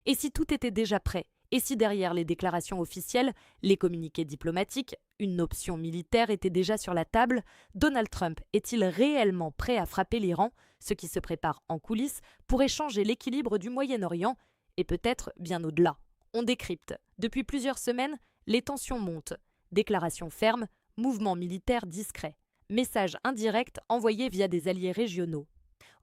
Et si tout était déjà prêt? Et si derrière les déclarations officielles, les communiqués diplomatiques, une option militaire était déjà sur la table, Donald Trump est-il réellement prêt à frapper l'Iran? Ce qui se prépare en coulisses pourrait changer l'équilibre du Moyen-Orient et peut-être bien au-delà. On décrypte. Depuis plusieurs semaines, les tensions montent. Déclarations fermes, mouvements militaires discrets, messages indirects envoyés via des alliés régionaux.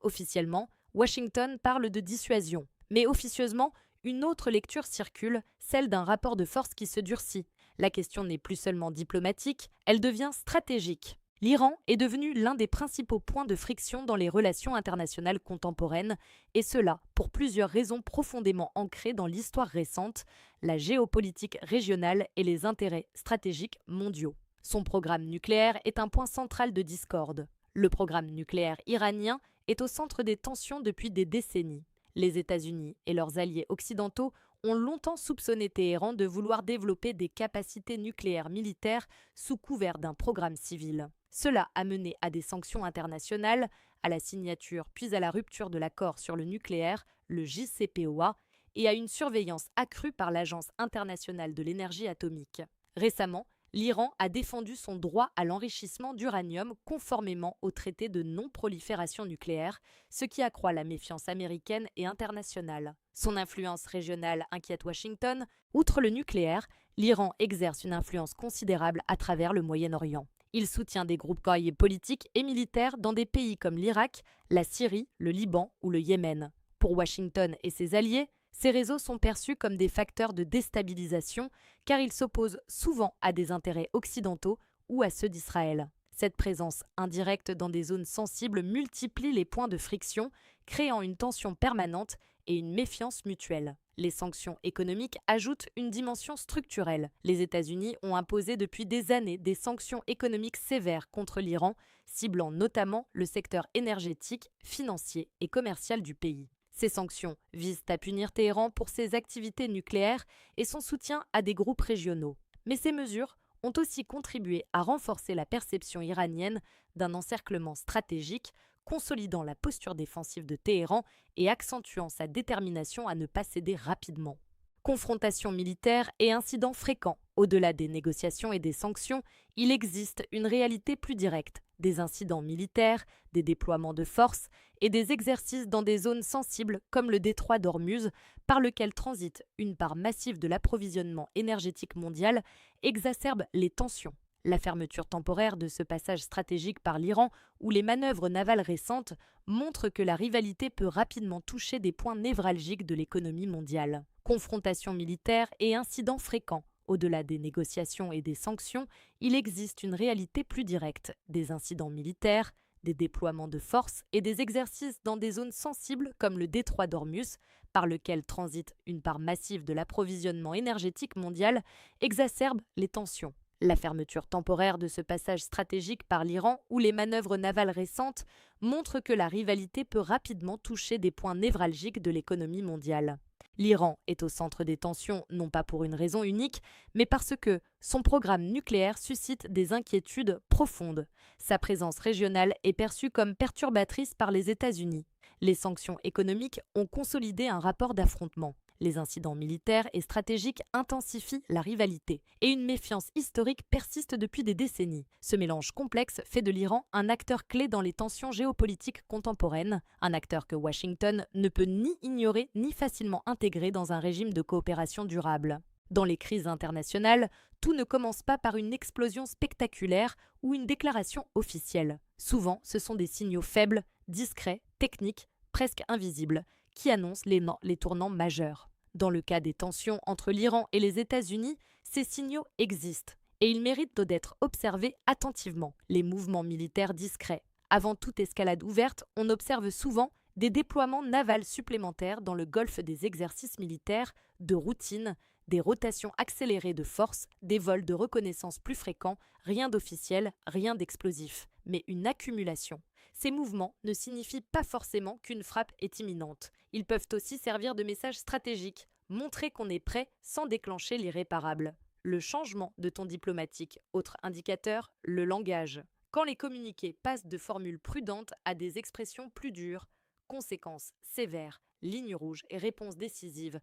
Officiellement, Washington parle de dissuasion, mais officieusement, une autre lecture circule, celle d'un rapport de force qui se durcit. La question n'est plus seulement diplomatique, elle devient stratégique. L'Iran est devenu l'un des principaux points de friction dans les relations internationales contemporaines, et cela pour plusieurs raisons profondément ancrées dans l'histoire récente, la géopolitique régionale et les intérêts stratégiques mondiaux. Son programme nucléaire est un point central de discorde. Le programme nucléaire iranien est au centre des tensions depuis des décennies. Les États-Unis et leurs alliés occidentaux ont longtemps soupçonné Téhéran de vouloir développer des capacités nucléaires militaires sous couvert d'un programme civil. Cela a mené à des sanctions internationales, à la signature puis à la rupture de l'accord sur le nucléaire, le JCPOA, et à une surveillance accrue par l'Agence internationale de l'énergie atomique. Récemment, l'Iran a défendu son droit à l'enrichissement d'uranium conformément au traité de non-prolifération nucléaire, ce qui accroît la méfiance américaine et internationale. Son influence régionale inquiète Washington. Outre le nucléaire, l'Iran exerce une influence considérable à travers le Moyen-Orient. Il soutient des groupes guerriers politiques et militaires dans des pays comme l'Irak, la Syrie, le Liban ou le Yémen. Pour Washington et ses alliés, ces réseaux sont perçus comme des facteurs de déstabilisation car ils s'opposent souvent à des intérêts occidentaux ou à ceux d'Israël. Cette présence indirecte dans des zones sensibles multiplie les points de friction, créant une tension permanente et une méfiance mutuelle. Les sanctions économiques ajoutent une dimension structurelle. Les États-Unis ont imposé depuis des années des sanctions économiques sévères contre l'Iran, ciblant notamment le secteur énergétique, financier et commercial du pays. Ces sanctions visent à punir Téhéran pour ses activités nucléaires et son soutien à des groupes régionaux. Mais ces mesures ont aussi contribué à renforcer la perception iranienne d'un encerclement stratégique, consolidant la posture défensive de Téhéran et accentuant sa détermination à ne pas céder rapidement. Confrontations militaires et incidents fréquents. Au-delà des négociations et des sanctions, il existe une réalité plus directe, des incidents militaires, des déploiements de forces et des exercices dans des zones sensibles comme le détroit d'Ormuz, par lequel transite une part massive de l'approvisionnement énergétique mondial, exacerbe les tensions. La fermeture temporaire de ce passage stratégique par l'Iran ou les manœuvres navales récentes montrent que la rivalité peut rapidement toucher des points névralgiques de l'économie mondiale. Confrontations militaires et incidents fréquents. Au-delà des négociations et des sanctions, il existe une réalité plus directe, des incidents militaires, des déploiements de forces et des exercices dans des zones sensibles comme le détroit d'Ormuz, par lequel transite une part massive de l'approvisionnement énergétique mondial, exacerbent les tensions. La fermeture temporaire de ce passage stratégique par l'Iran ou les manœuvres navales récentes montrent que la rivalité peut rapidement toucher des points névralgiques de l'économie mondiale. L'Iran est au centre des tensions non pas pour une raison unique, mais parce que son programme nucléaire suscite des inquiétudes profondes. Sa présence régionale est perçue comme perturbatrice par les États-Unis. Les sanctions économiques ont consolidé un rapport d'affrontement. Les incidents militaires et stratégiques intensifient la rivalité et une méfiance historique persiste depuis des décennies. Ce mélange complexe fait de l'Iran un acteur clé dans les tensions géopolitiques contemporaines, un acteur que Washington ne peut ni ignorer ni facilement intégrer dans un régime de coopération durable. Dans les crises internationales, tout ne commence pas par une explosion spectaculaire ou une déclaration officielle. Souvent, ce sont des signaux faibles, discrets, techniques, presque invisibles, qui annoncent les tournants majeurs. Dans le cas des tensions entre l'Iran et les États-Unis, ces signaux existent et ils méritent d'être observés attentivement. Les mouvements militaires discrets. Avant toute escalade ouverte, on observe souvent des déploiements navals supplémentaires dans le golfe, des exercices militaires de routine, des rotations accélérées de forces, des vols de reconnaissance plus fréquents, rien d'officiel, rien d'explosif, mais une accumulation. Ces mouvements ne signifient pas forcément qu'une frappe est imminente. Ils peuvent aussi servir de message stratégique, montrer qu'on est prêt sans déclencher l'irréparable. Le changement de ton diplomatique, autre indicateur, le langage. Quand les communiqués passent de formules prudentes à des expressions plus dures, conséquences sévères, lignes rouges et réponses décisives,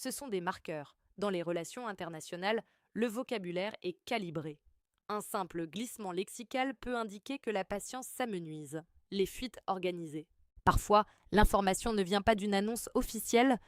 ce sont des marqueurs. Dans les relations internationales, le vocabulaire est calibré. Un simple glissement lexical peut indiquer que la patience s'amenuise. Les fuites organisées. Parfois, l'information ne vient pas d'une annonce officielle,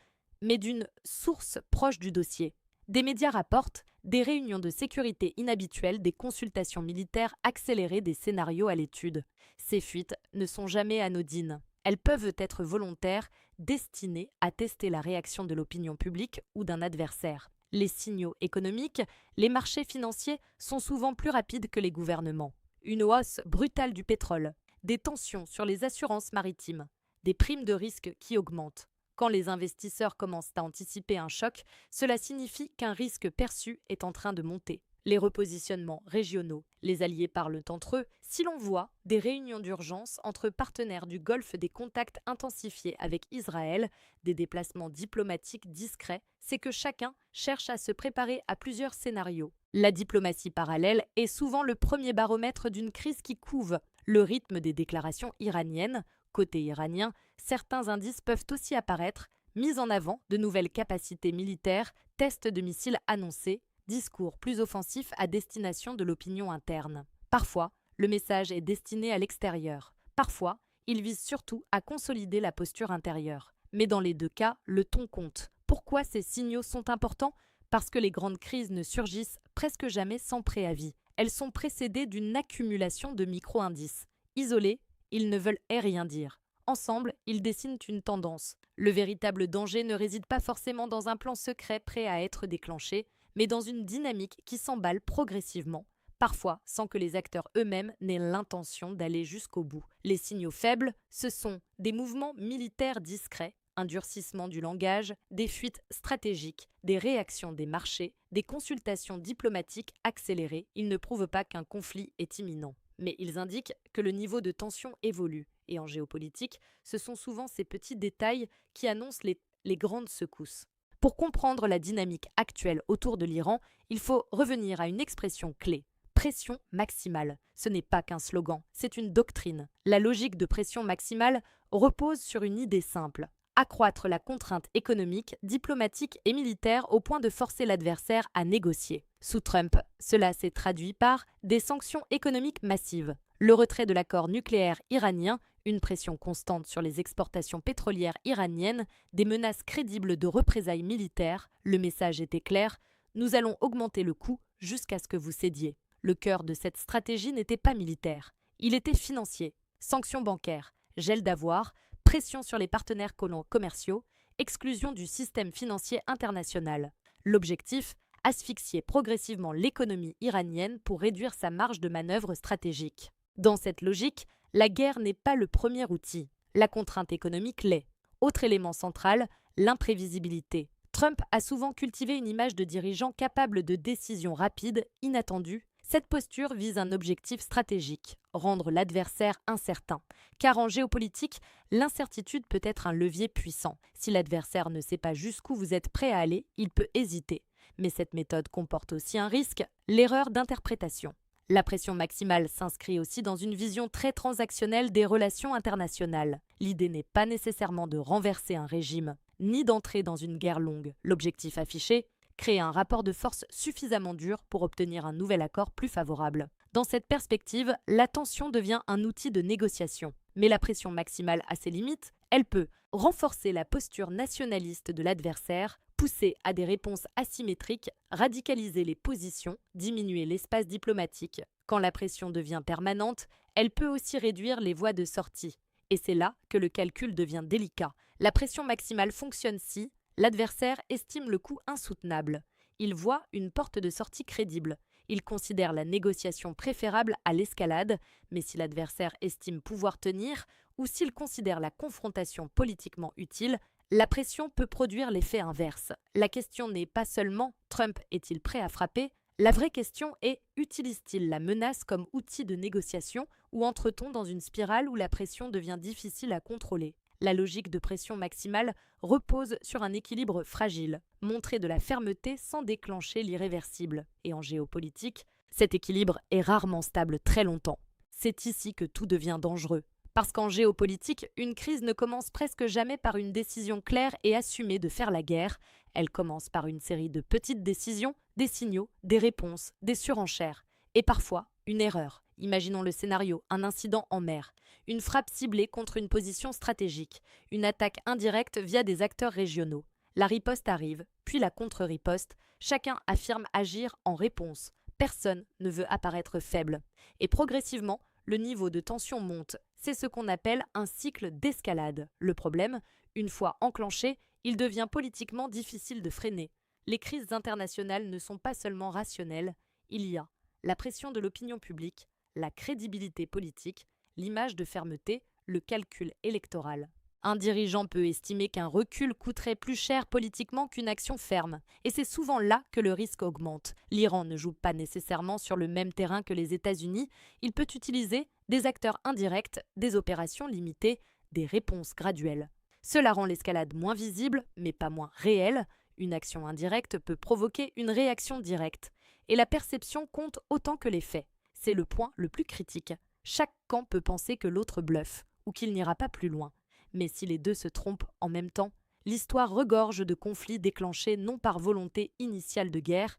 mais d'une source proche du dossier. Des médias rapportent des réunions de sécurité inhabituelles, des consultations militaires accélérées, des scénarios à l'étude. Ces fuites ne sont jamais anodines. Elles peuvent être volontaires, destinées à tester la réaction de l'opinion publique ou d'un adversaire. Les signaux économiques, les marchés financiers sont souvent plus rapides que les gouvernements. Une hausse brutale du pétrole, des tensions sur les assurances maritimes, des primes de risque qui augmentent. Quand les investisseurs commencent à anticiper un choc, cela signifie qu'un risque perçu est en train de monter. Les repositionnements régionaux, les alliés parlent entre eux. Si l'on voit des réunions d'urgence entre partenaires du Golfe, des contacts intensifiés avec Israël, des déplacements diplomatiques discrets, c'est que chacun cherche à se préparer à plusieurs scénarios. La diplomatie parallèle est souvent le premier baromètre d'une crise qui couve. Le rythme des déclarations iraniennes. Côté iranien, certains indices peuvent aussi apparaître, mise en avant de nouvelles capacités militaires, tests de missiles annoncés, discours plus offensifs à destination de l'opinion interne. Parfois, le message est destiné à l'extérieur. Parfois, il vise surtout à consolider la posture intérieure. Mais dans les deux cas, le ton compte. Pourquoi ces signaux sont importants ? Parce que les grandes crises ne surgissent presque jamais sans préavis. Elles sont précédées d'une accumulation de micro-indices. Isolés, ils ne veulent rien dire. Ensemble, ils dessinent une tendance. Le véritable danger ne réside pas forcément dans un plan secret prêt à être déclenché, mais dans une dynamique qui s'emballe progressivement, parfois sans que les acteurs eux-mêmes n'aient l'intention d'aller jusqu'au bout. Les signaux faibles, ce sont des mouvements militaires discrets, un durcissement du langage, des fuites stratégiques, des réactions des marchés, des consultations diplomatiques accélérées. Ils ne prouvent pas qu'un conflit est imminent, mais ils indiquent que le niveau de tension évolue. Et en géopolitique, ce sont souvent ces petits détails qui annoncent les grandes secousses. Pour comprendre la dynamique actuelle autour de l'Iran, il faut revenir à une expression clé. Pression maximale. Ce n'est pas qu'un slogan, c'est une doctrine. La logique de pression maximale repose sur une idée simple. Accroître la contrainte économique, diplomatique et militaire au point de forcer l'adversaire à négocier. Sous Trump, cela s'est traduit par des sanctions économiques massives, le retrait de l'accord nucléaire iranien, une pression constante sur les exportations pétrolières iraniennes, des menaces crédibles de représailles militaires. Le message était clair, nous allons augmenter le coût jusqu'à ce que vous cédiez. Le cœur de cette stratégie n'était pas militaire, il était financier. Sanctions bancaires, gel d'avoirs, pression sur les partenaires commerciaux, exclusion du système financier international. L'objectif, asphyxier progressivement l'économie iranienne pour réduire sa marge de manœuvre stratégique. Dans cette logique, la guerre n'est pas le premier outil. La contrainte économique l'est. Autre élément central, l'imprévisibilité. Trump a souvent cultivé une image de dirigeant capable de décisions rapides, inattendues. Cette posture vise un objectif stratégique, rendre l'adversaire incertain. Car en géopolitique, l'incertitude peut être un levier puissant. Si l'adversaire ne sait pas jusqu'où vous êtes prêt à aller, il peut hésiter. Mais cette méthode comporte aussi un risque, l'erreur d'interprétation. La pression maximale s'inscrit aussi dans une vision très transactionnelle des relations internationales. L'idée n'est pas nécessairement de renverser un régime, ni d'entrer dans une guerre longue. L'objectif affiché, créer un rapport de force suffisamment dur pour obtenir un nouvel accord plus favorable. Dans cette perspective, la tension devient un outil de négociation. Mais la pression maximale a ses limites, elle peut renforcer la posture nationaliste de l'adversaire, pousser à des réponses asymétriques, radicaliser les positions, diminuer l'espace diplomatique. Quand la pression devient permanente, elle peut aussi réduire les voies de sortie. Et c'est là que le calcul devient délicat. La pression maximale fonctionne si l'adversaire estime le coût insoutenable. Il voit une porte de sortie crédible. Il considère la négociation préférable à l'escalade, mais si l'adversaire estime pouvoir tenir ou s'il considère la confrontation politiquement utile, la pression peut produire l'effet inverse. La question n'est pas seulement « Trump est-il prêt à frapper ?», la vraie question est « utilise-t-il la menace comme outil de négociation ou entre-t-on dans une spirale où la pression devient difficile à contrôler ?» La logique de pression maximale repose sur un équilibre fragile, montrer de la fermeté sans déclencher l'irréversible. Et en géopolitique, cet équilibre est rarement stable très longtemps. C'est ici que tout devient dangereux. Parce qu'en géopolitique, une crise ne commence presque jamais par une décision claire et assumée de faire la guerre, Elle commence par une série de petites décisions, des signaux, des réponses, des surenchères, et parfois une erreur. Imaginons le scénario, un incident en mer, une frappe ciblée contre une position stratégique, une attaque indirecte via des acteurs régionaux. La riposte arrive, puis la contre-riposte, chacun affirme agir en réponse. Personne ne veut apparaître faible. Et progressivement, le niveau de tension monte. C'est ce qu'on appelle un cycle d'escalade. Le problème, une fois enclenché, il devient politiquement difficile de freiner. Les crises internationales ne sont pas seulement rationnelles, il y a la pression de l'opinion publique, la crédibilité politique, l'image de fermeté, le calcul électoral. Un dirigeant peut estimer qu'un recul coûterait plus cher politiquement qu'une action ferme, et c'est souvent là que le risque augmente. L'Iran ne joue pas nécessairement sur le même terrain que les États-Unis, il peut utiliser des acteurs indirects, des opérations limitées, des réponses graduelles. Cela rend l'escalade moins visible, mais pas moins réelle. Une action indirecte peut provoquer une réaction directe, et la perception compte autant que les faits. C'est le point le plus critique. Chaque camp peut penser que l'autre bluffe, ou qu'il n'ira pas plus loin. Mais si les deux se trompent en même temps, l'histoire regorge de conflits déclenchés non par volonté initiale de guerre,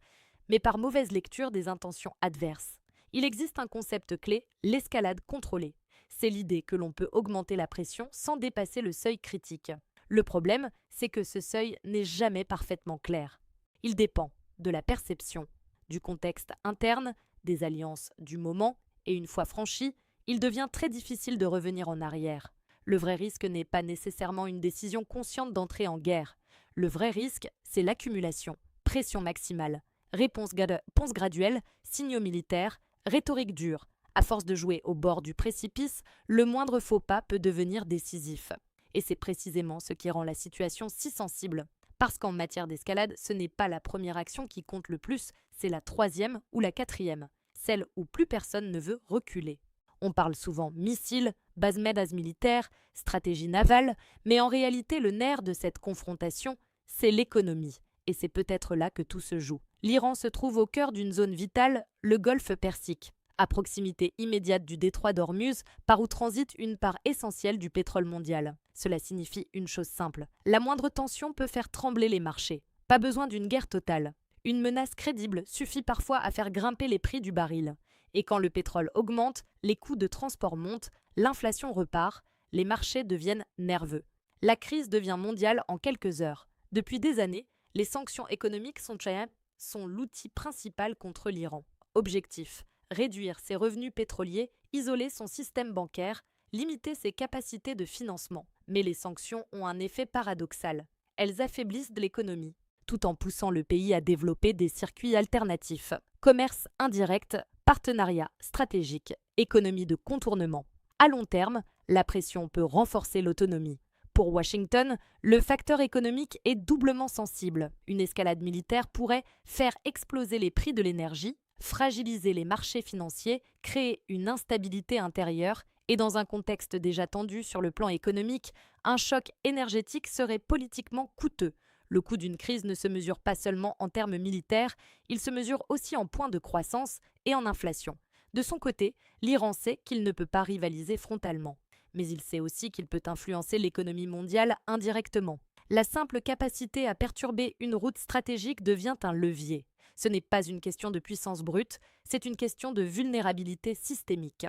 mais par mauvaise lecture des intentions adverses. Il existe un concept clé, l'escalade contrôlée. C'est l'idée que l'on peut augmenter la pression sans dépasser le seuil critique. Le problème, c'est que ce seuil n'est jamais parfaitement clair. Il dépend de la perception, du contexte interne, des alliances du moment, et une fois franchi, il devient très difficile de revenir en arrière. Le vrai risque n'est pas nécessairement une décision consciente d'entrer en guerre. Le vrai risque, c'est l'accumulation, pression maximale, réponse graduelle, signaux militaires, rhétorique dure. À force de jouer au bord du précipice, le moindre faux pas peut devenir décisif. Et c'est précisément ce qui rend la situation si sensible. Parce qu'en matière d'escalade, ce n'est pas la première action qui compte le plus, c'est la troisième ou la quatrième, celle où plus personne ne veut reculer. On parle souvent missiles, base militaire, stratégie navale, mais en réalité le nerf de cette confrontation, c'est l'économie. Et c'est peut-être là que tout se joue. L'Iran se trouve au cœur d'une zone vitale, le golfe Persique, à proximité immédiate du détroit d'Ormuz, par où transite une part essentielle du pétrole mondial. Cela signifie une chose simple, la moindre tension peut faire trembler les marchés. Pas besoin d'une guerre totale. Une menace crédible suffit parfois à faire grimper les prix du baril. Et quand le pétrole augmente, les coûts de transport montent, l'inflation repart, les marchés deviennent nerveux. La crise devient mondiale en quelques heures. Depuis des années, les sanctions économiques sont l'outil principal contre l'Iran. Objectif: réduire ses revenus pétroliers, isoler son système bancaire, limiter ses capacités de financement. Mais les sanctions ont un effet paradoxal. Elles affaiblissent l'économie, tout en poussant le pays à développer des circuits alternatifs. Commerce indirect, partenariat stratégique, économie de contournement. À long terme, la pression peut renforcer l'autonomie. Pour Washington, le facteur économique est doublement sensible. Une escalade militaire pourrait faire exploser les prix de l'énergie, fragiliser les marchés financiers, créer une instabilité intérieure et dans un contexte déjà tendu sur le plan économique, un choc énergétique serait politiquement coûteux. Le coût d'une crise ne se mesure pas seulement en termes militaires, il se mesure aussi en points de croissance et en inflation. De son côté, l'Iran sait qu'il ne peut pas rivaliser frontalement. Mais il sait aussi qu'il peut influencer l'économie mondiale indirectement. La simple capacité à perturber une route stratégique devient un levier. Ce n'est pas une question de puissance brute, c'est une question de vulnérabilité systémique.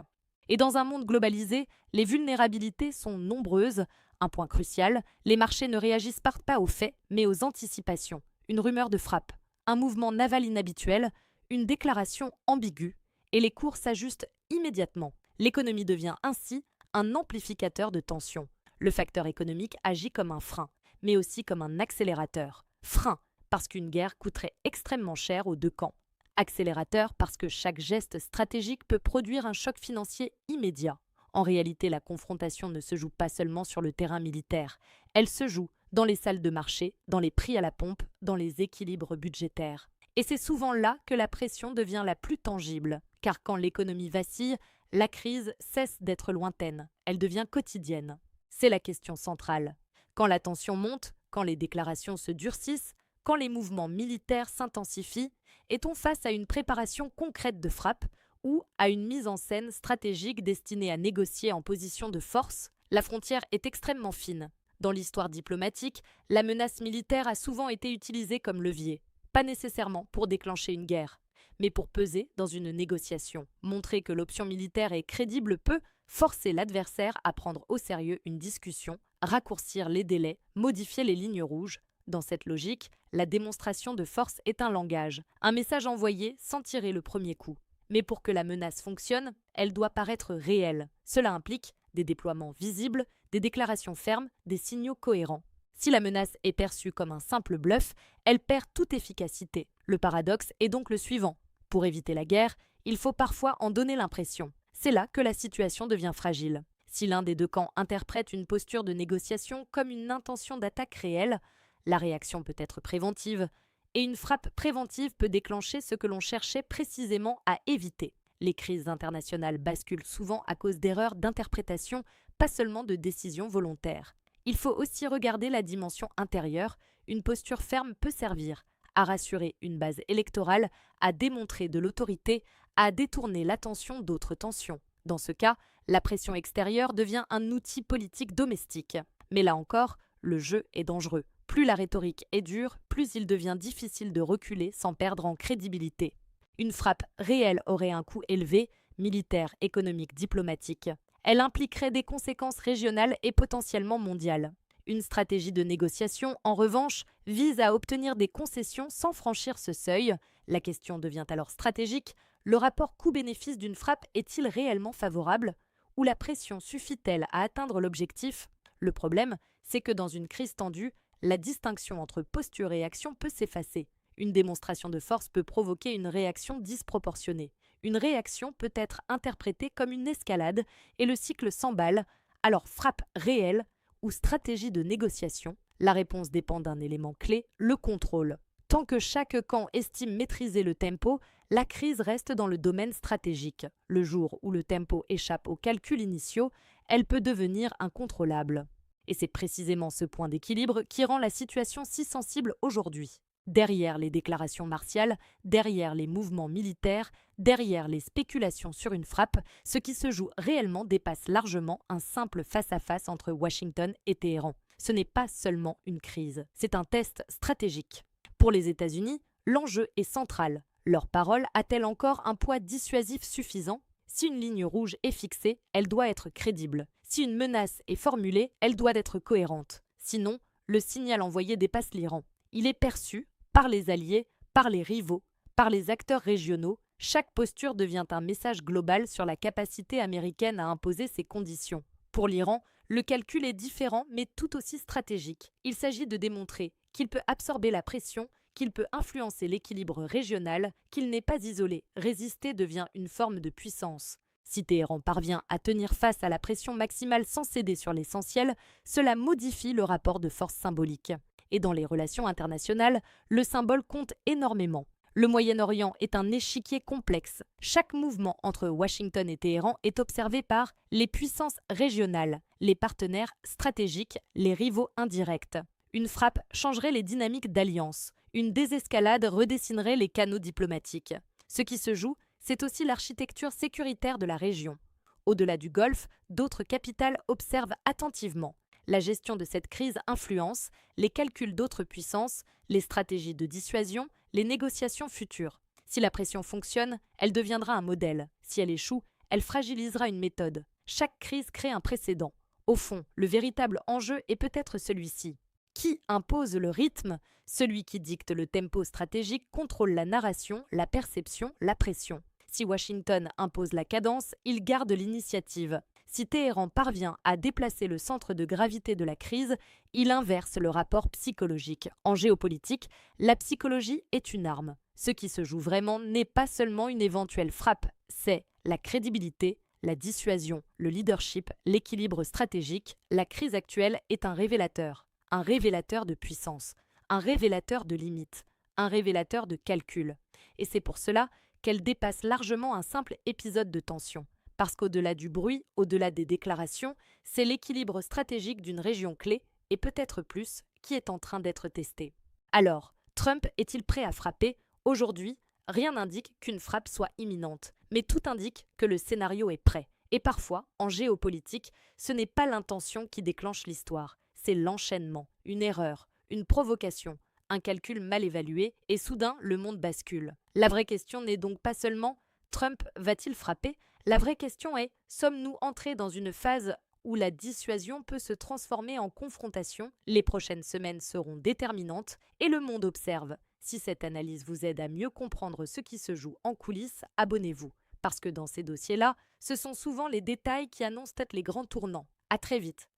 Et dans un monde globalisé, les vulnérabilités sont nombreuses. Un point crucial, les marchés ne réagissent pas aux faits, mais aux anticipations. Une rumeur de frappe, un mouvement naval inhabituel, une déclaration ambiguë, et les cours s'ajustent immédiatement. L'économie devient ainsi un amplificateur de tension. Le facteur économique agit comme un frein, mais aussi comme un accélérateur. Frein, parce qu'une guerre coûterait extrêmement cher aux deux camps. Accélérateur, parce que chaque geste stratégique peut produire un choc financier immédiat. En réalité, la confrontation ne se joue pas seulement sur le terrain militaire. Elle se joue dans les salles de marché, dans les prix à la pompe, dans les équilibres budgétaires. Et c'est souvent là que la pression devient la plus tangible. Car quand l'économie vacille, la crise cesse d'être lointaine. Elle devient quotidienne. C'est la question centrale. Quand la tension monte, quand les déclarations se durcissent, quand les mouvements militaires s'intensifient, est-on face à une préparation concrète de frappe ou à une mise en scène stratégique destinée à négocier en position de force? La frontière est extrêmement fine. Dans l'histoire diplomatique, la menace militaire a souvent été utilisée comme levier, pas nécessairement pour déclencher une guerre, mais pour peser dans une négociation. Montrer que l'option militaire est crédible peut forcer l'adversaire à prendre au sérieux une discussion, raccourcir les délais, modifier les lignes rouges. Dans cette logique, la démonstration de force est un langage, un message envoyé sans tirer le premier coup. Mais pour que la menace fonctionne, elle doit paraître réelle. Cela implique des déploiements visibles, des déclarations fermes, des signaux cohérents. Si la menace est perçue comme un simple bluff, elle perd toute efficacité. Le paradoxe est donc le suivant. Pour éviter la guerre, il faut parfois en donner l'impression. C'est là que la situation devient fragile. Si l'un des deux camps interprète une posture de négociation comme une intention d'attaque réelle, la réaction peut être préventive, et une frappe préventive peut déclencher ce que l'on cherchait précisément à éviter. Les crises internationales basculent souvent à cause d'erreurs d'interprétation, pas seulement de décisions volontaires. Il faut aussi regarder la dimension intérieure. Une posture ferme peut servir à rassurer une base électorale, à démontrer de l'autorité, à détourner l'attention d'autres tensions. Dans ce cas, la pression extérieure devient un outil politique domestique. Mais là encore, le jeu est dangereux. Plus la rhétorique est dure, plus il devient difficile de reculer sans perdre en crédibilité. Une frappe réelle aurait un coût élevé, militaire, économique, diplomatique. Elle impliquerait des conséquences régionales et potentiellement mondiales. Une stratégie de négociation, en revanche, vise à obtenir des concessions sans franchir ce seuil. La question devient alors stratégique. Le rapport coût-bénéfice d'une frappe est-il réellement favorable? Ou la pression suffit-elle à atteindre l'objectif? Le problème, c'est que dans une crise tendue, la distinction entre posture et action peut s'effacer. Une démonstration de force peut provoquer une réaction disproportionnée. Une réaction peut être interprétée comme une escalade et le cycle s'emballe. Alors frappe réelle ou stratégie de négociation, la réponse dépend d'un élément clé, le contrôle. Tant que chaque camp estime maîtriser le tempo, la crise reste dans le domaine stratégique. Le jour où le tempo échappe aux calculs initiaux, elle peut devenir incontrôlable. Et c'est précisément ce point d'équilibre qui rend la situation si sensible aujourd'hui. Derrière les déclarations martiales, derrière les mouvements militaires, derrière les spéculations sur une frappe, ce qui se joue réellement dépasse largement un simple face-à-face entre Washington et Téhéran. Ce n'est pas seulement une crise, c'est un test stratégique. Pour les États-Unis, l'enjeu est central. Leur parole a-t-elle encore un poids dissuasif suffisant? Si une ligne rouge est fixée, elle doit être crédible. Si une menace est formulée, elle doit être cohérente. Sinon, le signal envoyé dépasse l'Iran. Il est perçu par les alliés, par les rivaux, par les acteurs régionaux. Chaque posture devient un message global sur la capacité américaine à imposer ses conditions. Pour l'Iran, le calcul est différent mais tout aussi stratégique. Il s'agit de démontrer qu'il peut absorber la pression, qu'il peut influencer l'équilibre régional, qu'il n'est pas isolé. Résister devient une forme de puissance. Si Téhéran parvient à tenir face à la pression maximale sans céder sur l'essentiel, cela modifie le rapport de force symbolique. Et dans les relations internationales, le symbole compte énormément. Le Moyen-Orient est un échiquier complexe. Chaque mouvement entre Washington et Téhéran est observé par les puissances régionales, les partenaires stratégiques, les rivaux indirects. Une frappe changerait les dynamiques d'alliance. Une désescalade redessinerait les canaux diplomatiques. Ce qui se joue, c'est aussi l'architecture sécuritaire de la région. Au-delà du Golfe, d'autres capitales observent attentivement. La gestion de cette crise influence les calculs d'autres puissances, les stratégies de dissuasion, les négociations futures. Si la pression fonctionne, elle deviendra un modèle. Si elle échoue, elle fragilisera une méthode. Chaque crise crée un précédent. Au fond, le véritable enjeu est peut-être celui-ci. Qui impose le rythme? Celui qui dicte le tempo stratégique contrôle la narration, la perception, la pression. Si Washington impose la cadence, il garde l'initiative. Si Téhéran parvient à déplacer le centre de gravité de la crise, il inverse le rapport psychologique. En géopolitique, la psychologie est une arme. Ce qui se joue vraiment n'est pas seulement une éventuelle frappe, c'est la crédibilité, la dissuasion, le leadership, l'équilibre stratégique. La crise actuelle est un révélateur de puissance, un révélateur de limites, un révélateur de calcul. Et c'est pour cela qu'elle dépasse largement un simple épisode de tension. Parce qu'au-delà du bruit, au-delà des déclarations, c'est l'équilibre stratégique d'une région clé, et peut-être plus, qui est en train d'être testé. Alors, Trump est-il prêt à frapper? Aujourd'hui, rien n'indique qu'une frappe soit imminente, mais tout indique que le scénario est prêt. Et parfois, en géopolitique, ce n'est pas l'intention qui déclenche l'histoire, c'est l'enchaînement, une erreur, une provocation, un calcul mal évalué, et soudain le monde bascule. La vraie question n'est donc pas seulement Trump va-t-il frapper? La vraie question est, sommes-nous entrés dans une phase où la dissuasion peut se transformer en confrontation? Les prochaines semaines seront déterminantes et le monde observe. Si cette analyse vous aide à mieux comprendre ce qui se joue en coulisses, abonnez-vous. Parce que dans ces dossiers-là, ce sont souvent les détails qui annoncent peut-être les grands tournants. À très vite.